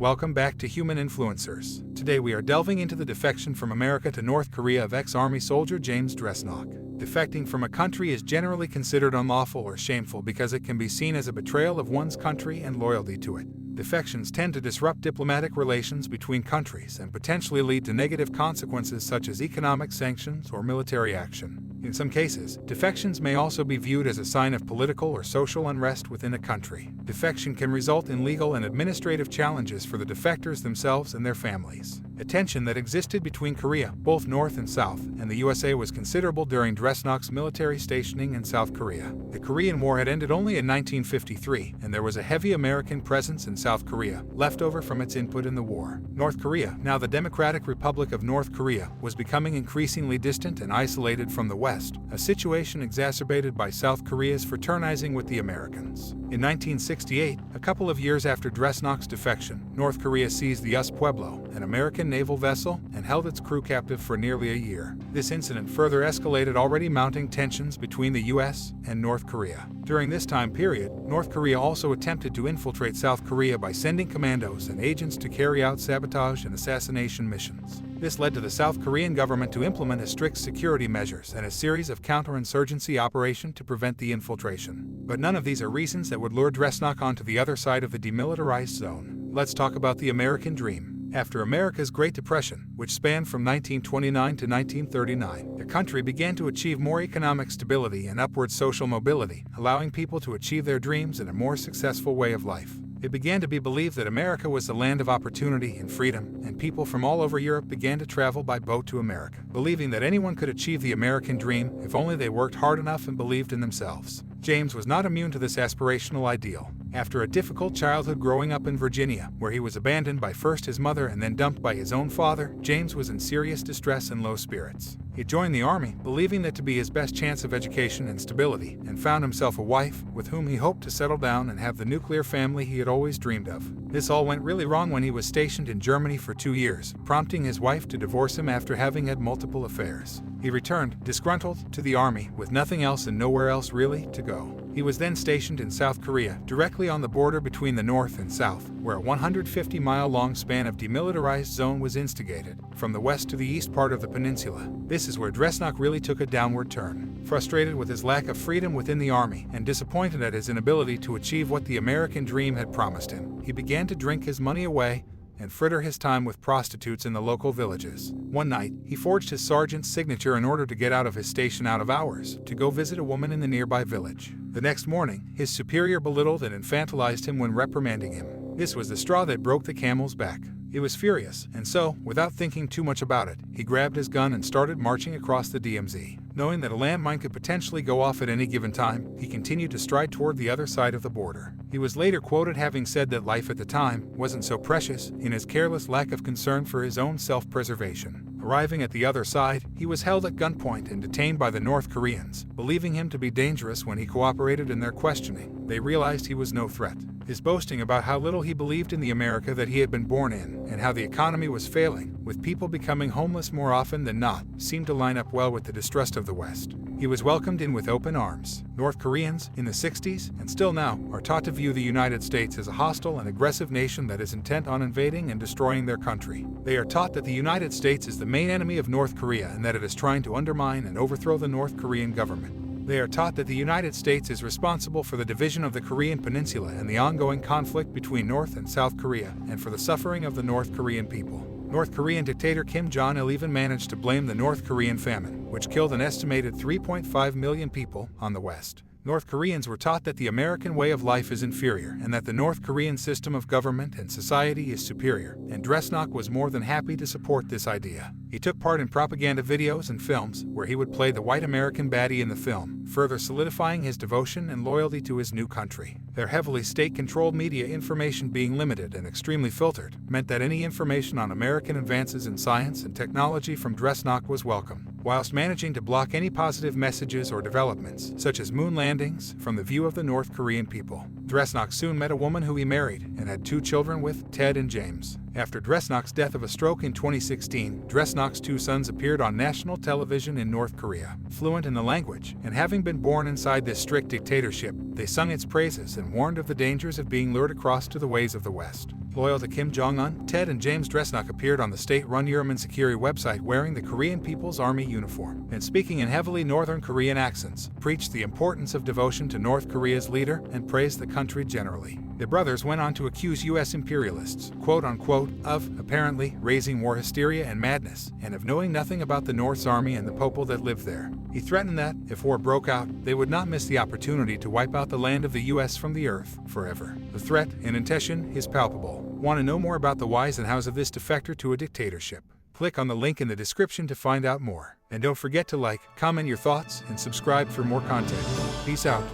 Welcome back to Human Influencers. Today we are delving into the defection from America to North Korea of ex-Army soldier James Dresnok. Defecting from a country is generally considered unlawful or shameful because it can be seen as a betrayal of one's country and loyalty to it. Defections tend to disrupt diplomatic relations between countries and potentially lead to negative consequences such as economic sanctions or military action. In some cases, defections may also be viewed as a sign of political or social unrest within a country. Defection can result in legal and administrative challenges for the defectors themselves and their families. The tension that existed between Korea, both North and South, and the USA was considerable during Dresnok's military stationing in South Korea. The Korean War had ended only in 1953, and there was a heavy American presence in South Korea, left over from its input in the war. North Korea, now the Democratic Republic of North Korea, was becoming increasingly distant and isolated from the West, a situation exacerbated by South Korea's fraternizing with the Americans. In 1968, a couple of years after Dresnok's defection, North Korea seized the Pueblo, an American naval vessel, and held its crew captive for nearly a year. This incident further escalated already mounting tensions between the U.S. and North Korea. During this time period, North Korea also attempted to infiltrate South Korea by sending commandos and agents to carry out sabotage and assassination missions. This led to the South Korean government to implement strict security measures and a series of counterinsurgency operations to prevent the infiltration. But none of these are reasons that would lure Dresnok onto the other side of the demilitarized zone. Let's talk about the American dream. After America's Great Depression, which spanned from 1929 to 1939, the country began to achieve more economic stability and upward social mobility, allowing people to achieve their dreams in a more successful way of life. It began to be believed that America was the land of opportunity and freedom, and people from all over Europe began to travel by boat to America, believing that anyone could achieve the American dream if only they worked hard enough and believed in themselves. James was not immune to this aspirational ideal. After a difficult childhood growing up in Virginia, where he was abandoned by first his mother and then dumped by his own father, James was in serious distress and low spirits. He joined the Army, believing that to be his best chance of education and stability, and found himself a wife with whom he hoped to settle down and have the nuclear family he had always dreamed of. This all went really wrong when he was stationed in Germany for 2 years, prompting his wife to divorce him after having had multiple affairs. He returned, disgruntled, to the Army, with nothing else and nowhere else really to go. He was then stationed in South Korea, directly on the border between the North and South, where a 150-mile-long span of demilitarized zone was instigated, from the west to the east part of the peninsula. This is where Dresnok really took a downward turn. Frustrated with his lack of freedom within the Army and disappointed at his inability to achieve what the American dream had promised him, he began to drink his money away and fritter his time with prostitutes in the local villages. One night, he forged his sergeant's signature in order to get out of his station out of hours, to go visit a woman in the nearby village. The next morning, his superior belittled and infantilized him when reprimanding him. This was the straw that broke the camel's back. He was furious, and so, without thinking too much about it, he grabbed his gun and started marching across the DMZ. Knowing that a landmine could potentially go off at any given time, he continued to stride toward the other side of the border. He was later quoted having said that life at the time wasn't so precious in his careless lack of concern for his own self-preservation. Arriving at the other side, he was held at gunpoint and detained by the North Koreans, believing him to be dangerous when he cooperated in their questioning. They realized he was no threat. His boasting about how little he believed in the America that he had been born in, and how the economy was failing, with people becoming homeless more often than not, seemed to line up well with the distrust of the West. He was welcomed in with open arms. North Koreans, in the 60s, and still now, are taught to view the United States as a hostile and aggressive nation that is intent on invading and destroying their country. They are taught that the United States is the main enemy of North Korea and that it is trying to undermine and overthrow the North Korean government. They are taught that the United States is responsible for the division of the Korean Peninsula and the ongoing conflict between North and South Korea, and for the suffering of the North Korean people. North Korean dictator Kim Jong-il even managed to blame the North Korean famine, which killed an estimated 3.5 million people, on the West. North Koreans were taught that the American way of life is inferior and that the North Korean system of government and society is superior, and Dresnok was more than happy to support this idea. He took part in propaganda videos and films where he would play the white American baddie in the film, further solidifying his devotion and loyalty to his new country. Their heavily state-controlled media information being limited and extremely filtered meant that any information on American advances in science and technology from Dresnok was welcome, whilst managing to block any positive messages or developments, such as moon landings, from the view of the North Korean people. Dresnok soon met a woman who he married and had 2 children with, Ted and James. After Dresnok's death of a stroke in 2016, Dresnok's 2 sons appeared on national television in North Korea. Fluent in the language, and having been born inside this strict dictatorship, they sung its praises and warned of the dangers of being lured across to the ways of the West. loyal to Kim Jong-un. Ted and James Dresnok appeared on the state-run Yeoman Security website wearing the Korean People's Army uniform, and speaking in heavily Northern Korean accents, preached the importance of devotion to North Korea's leader and praised the country generally. The brothers went on to accuse U.S. imperialists, quote-unquote, of, apparently, raising war hysteria and madness, and of knowing nothing about the North's army and the people that lived there. He threatened that, if war broke out, they would not miss the opportunity to wipe out the land of the U.S. from the earth forever. The threat and intention is palpable. Want to know more about the whys and hows of this defector to a dictatorship? Click on the link in the description to find out more. And don't forget to like, comment your thoughts, and subscribe for more content. Peace out.